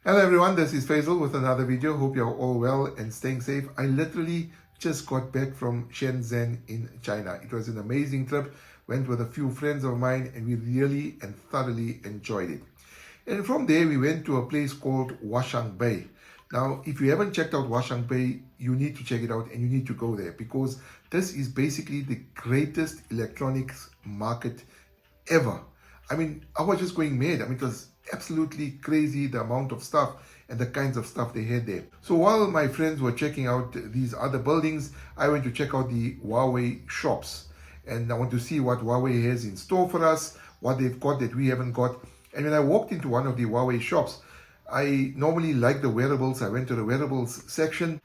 Hello everyone, this is Faisal with another video. Hope you're all well and staying safe. I literally just got back from Shenzhen in China. It was an amazing trip. Went with a few friends of mine and we really and thoroughly enjoyed it. And from there we went to a place called Huawei. Now, if you haven't checked out Huawei, you need to check it out and you need to go there because this is basically the greatest electronics market ever. I mean, I was just going mad. I mean, it was absolutely crazy the amount of stuff and the kinds of stuff they had there. So while my friends were checking out these other buildings, I went to check out the Huawei shops. And I want to see what Huawei has in store for us, what they've got that we haven't got. And when I walked into one of the Huawei shops, I normally like the wearables. I went to the wearables section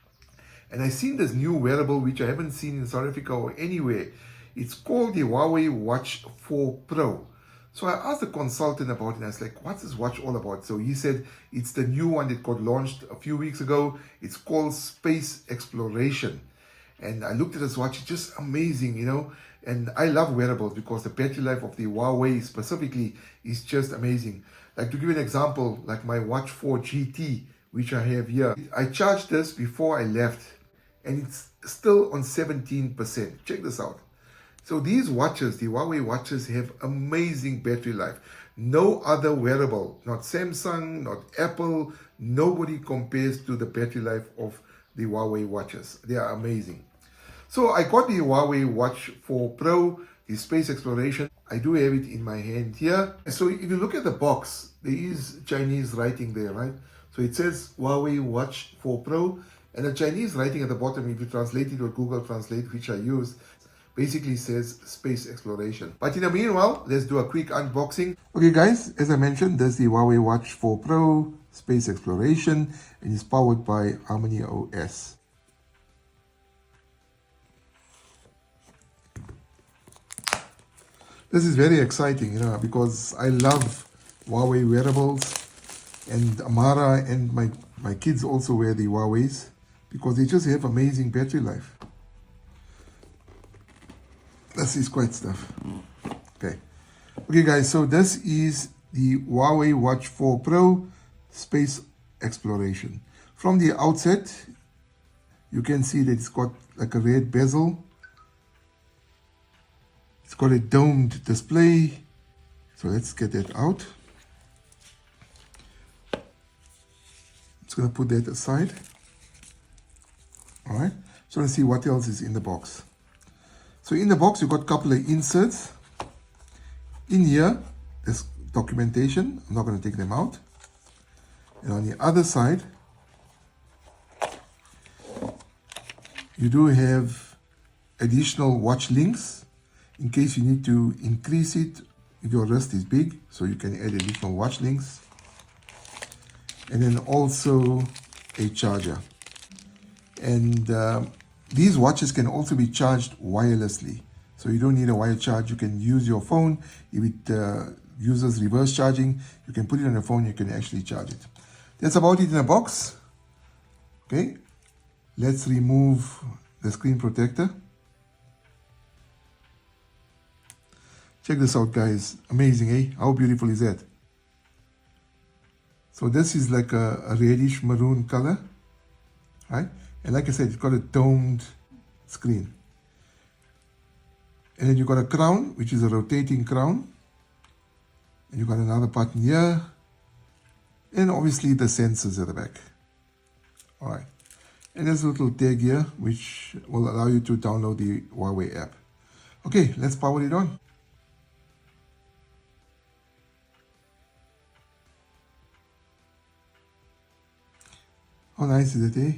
and I seen this new wearable which I haven't seen in South Africa or anywhere. It's called the Huawei Watch 4 Pro. So I asked the consultant about it and I was like, what's this watch all about? So he said, it's the new one that got launched a few weeks ago. It's called Space Exploration. And I looked at this watch, it's just amazing, you know. And I love wearables because the battery life of the Huawei specifically is just amazing. Like to give you an example, like my Watch 4 GT, which I have here. I charged this before I left and it's still on 17%. Check this out. So these watches, the Huawei watches, have amazing battery life. No other wearable, not Samsung, not Apple, nobody compares to the battery life of the Huawei watches. They are amazing. So I got the Huawei Watch 4 Pro, the Space Exploration. I do have it in my hand here. So if you look at the box, there is Chinese writing there, right? So it says Huawei Watch 4 Pro, and the Chinese writing at the bottom, if you translate it with Google Translate, which I use, basically says Space Exploration. But in the meanwhile, let's do a quick unboxing. Okay guys, as I mentioned, there's the Huawei Watch 4 Pro Space Exploration and it's powered by Harmony OS. This is very exciting, you know, because I love Huawei wearables and Amara and my kids also wear the Huaweis because they just have amazing battery life. This is quite stuff. Okay guys, so this is the Huawei Watch 4 Pro Space Exploration. From the outset, you can see that it's got like a red bezel. It's got a domed display. So let's get that out. Just gonna put that aside. All right, so let's see what else is in the box. So in the box, you've got a couple of inserts. In here, there's documentation. I'm not going to take them out. And on the other side, you do have additional watch links in case you need to increase it if your wrist is big. So you can add additional watch links. And then also a charger. And these watches can also be charged wirelessly. So you don't need a wire charge. You can use your phone. If it uses reverse charging, you can put it on your phone. You can actually charge it. That's about it in a box. Okay. Let's remove the screen protector. Check this out, guys. Amazing, eh? How beautiful is that? So this is like a reddish maroon color, right? And like I said, it's got a domed screen. And then you've got a crown, which is a rotating crown. And you've got another button here. And obviously the sensors at the back. All right. And there's a little tag here, which will allow you to download the Huawei app. Okay, let's power it on. How nice is it, eh?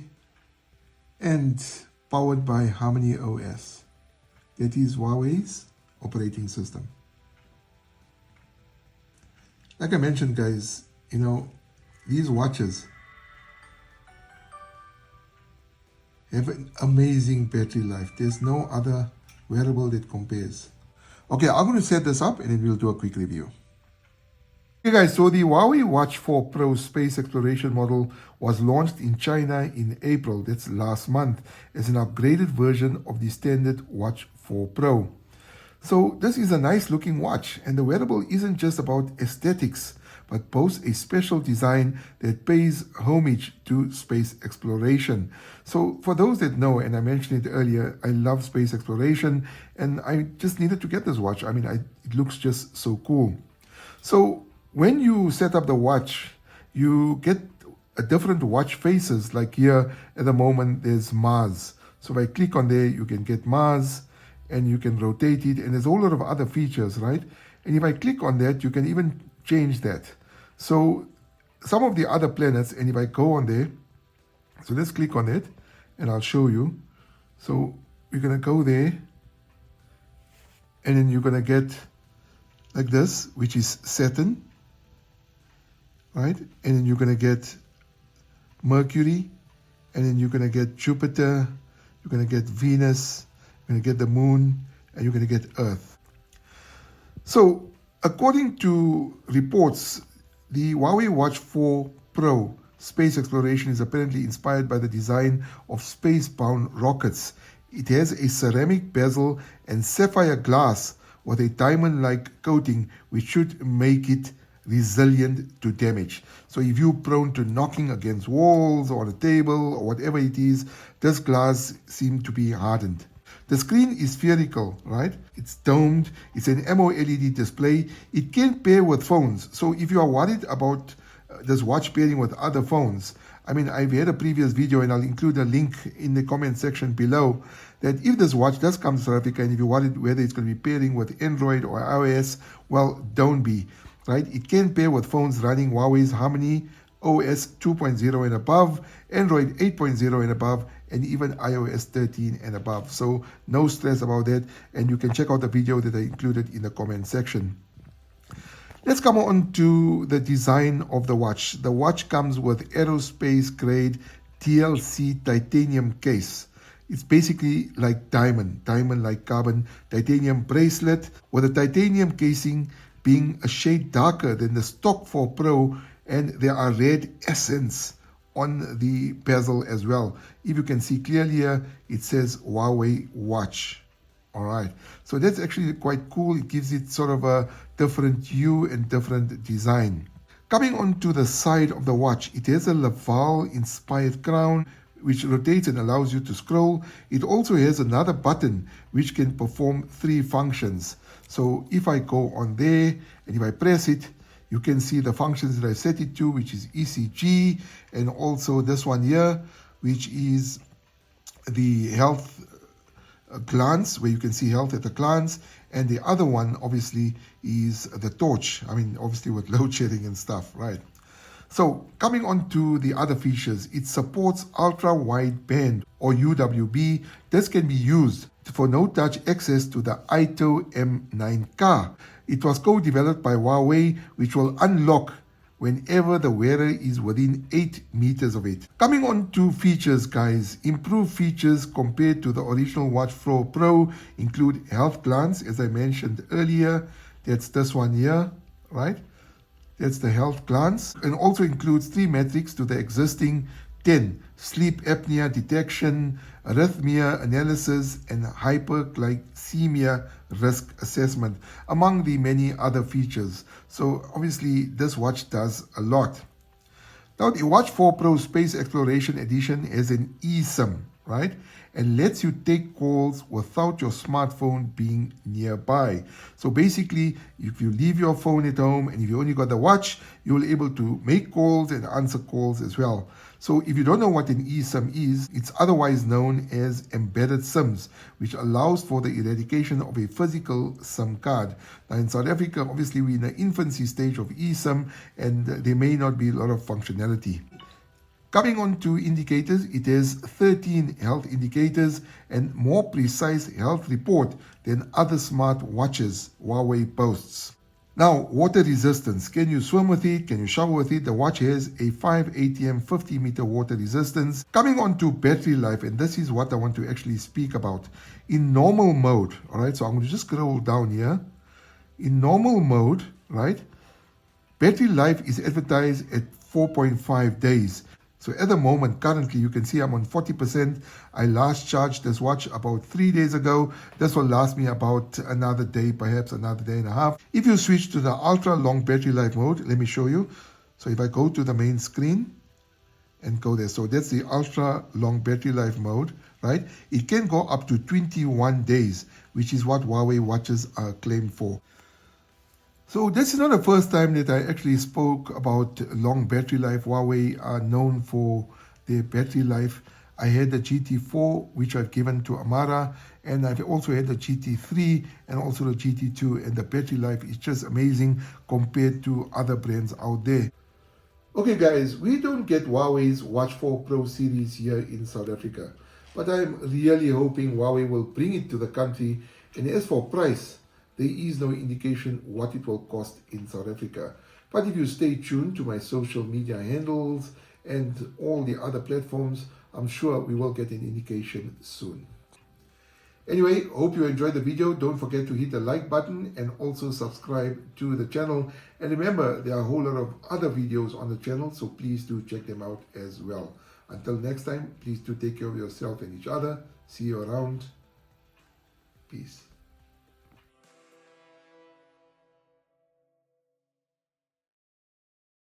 And powered by Harmony OS. That is Huawei's operating system. Like I mentioned, guys, you know, these watches have an amazing battery life. There's no other wearable that compares. Okay, I'm going to set this up and then we'll do a quick review. Okay guys, so the Huawei Watch 4 Pro Space Exploration model was launched in China in April, that's last month, as an upgraded version of the standard Watch 4 Pro. So this is a nice looking watch, and the wearable isn't just about aesthetics, but boasts a special design that pays homage to space exploration. So for those that know, and I mentioned it earlier, I love space exploration, and I just needed to get this watch. I mean, it looks just so cool. So when you set up the watch, you get a different watch faces. Like here at the moment, there's Mars. So if I click on there, you can get Mars, and you can rotate it, and there's a whole lot of other features, right? And if I click on that, you can even change that. So some of the other planets, and if I go on there, so let's click on it, and I'll show you. So you're gonna go there, and then you're gonna get like this, which is Saturn, right? And then you're gonna get Mercury, and then you're gonna get Jupiter, you're gonna get Venus, you're going to get the moon, and you're going to get Earth. So, according to reports, the Huawei Watch 4 Pro space exploration is apparently inspired by the design of space-bound rockets. It has a ceramic bezel and sapphire glass with a diamond-like coating, which should make it resilient to damage. So if you're prone to knocking against walls or on a table or whatever it is, this glass seems to be hardened. The screen is spherical, right? It's domed. It's an MOLED display. It can pair with phones. So if you are worried about this watch pairing with other phones, I mean, I've had a previous video, and I'll include a link in the comment section below, that if this watch does come to South Africa, and if you're worried whether it's going to be pairing with Android or iOS, well, don't be, right? It can pair with phones running Huawei's Harmony OS 2.0 and above, Android 8.0 and above, and even iOS 13 and above. So no stress about that, and you can check out the video that I included in the comment section. Let's come on to the design of the watch. The watch comes with aerospace grade TLC titanium case. It's basically like diamond like carbon titanium bracelet, with a titanium casing being a shade darker than the stock 4 Pro, and there are red accents on the bezel as well. If you can see clearly here, it says Huawei watch. All right, so that's actually quite cool. It gives it sort of a different hue and different design. Coming on to the side of the watch, it has a Laval inspired crown which rotates and allows you to scroll. It also has another button which can perform 3 functions. So if I go on there and if I press it, you can see the functions that I set it to, which is ECG, and also this one here, which is the health glance, where you can see health at a glance, and the other one obviously is the torch. I mean, obviously with load shedding and stuff, right? So coming on to the other features, it supports ultra wide band or UWB. This can be used for no-touch access to the Ito M9 car. It was co-developed by Huawei, which will unlock whenever the wearer is within 8 meters of it. Coming on to features, guys, improved features compared to the original Watch 4 Pro include health glance, as I mentioned earlier. That's this one here, right? That's the health glance, and also includes 3 metrics to the existing 10: sleep apnea detection, arrhythmia analysis, and hyperglycemia risk assessment, among the many other features. So obviously this watch does a lot. Now the Watch 4 Pro Space Exploration Edition has an eSIM, right? And lets you take calls without your smartphone being nearby. So basically, if you leave your phone at home and if you only got the watch, you'll be able to make calls and answer calls as well. So if you don't know what an eSIM is, it's otherwise known as embedded SIMs, which allows for the eradication of a physical SIM card. Now in South Africa, obviously we're in the infancy stage of eSIM, and there may not be a lot of functionality. Coming on to indicators, it has 13 health indicators and more precise health report than other smart watches Huawei boasts. Now, water resistance. Can you swim with it? Can you shower with it? The watch has a 5 ATM 50 meter water resistance. Coming on to battery life, and this is what I want to actually speak about. In normal mode, all right, so I'm going to just scroll down here. In normal mode, right, battery life is advertised at 4.5 days. So at the moment, currently, you can see I'm on 40%. I last charged this watch about 3 days ago. This will last me about another day, perhaps another day and a half. If you switch to the ultra long battery life mode, let me show you. So if I go to the main screen and go there, so that's the ultra long battery life mode, right? It can go up to 21 days, which is what Huawei watches are claimed for. So this is not the first time that I actually spoke about long battery life. Huawei are known for their battery life. I had the GT4, which I've given to Amara, and I've also had the GT3 and also the GT2, and the battery life is just amazing compared to other brands out there. Okay guys, we don't get Huawei's Watch 4 Pro series here in South Africa, but I'm really hoping Huawei will bring it to the country. And as for price, there is no indication what it will cost in South Africa. But if you stay tuned to my social media handles and all the other platforms, I'm sure we will get an indication soon. Anyway, hope you enjoyed the video. Don't forget to hit the like button and also subscribe to the channel. And remember, there are a whole lot of other videos on the channel, so please do check them out as well. Until next time, please do take care of yourself and each other. See you around. Peace.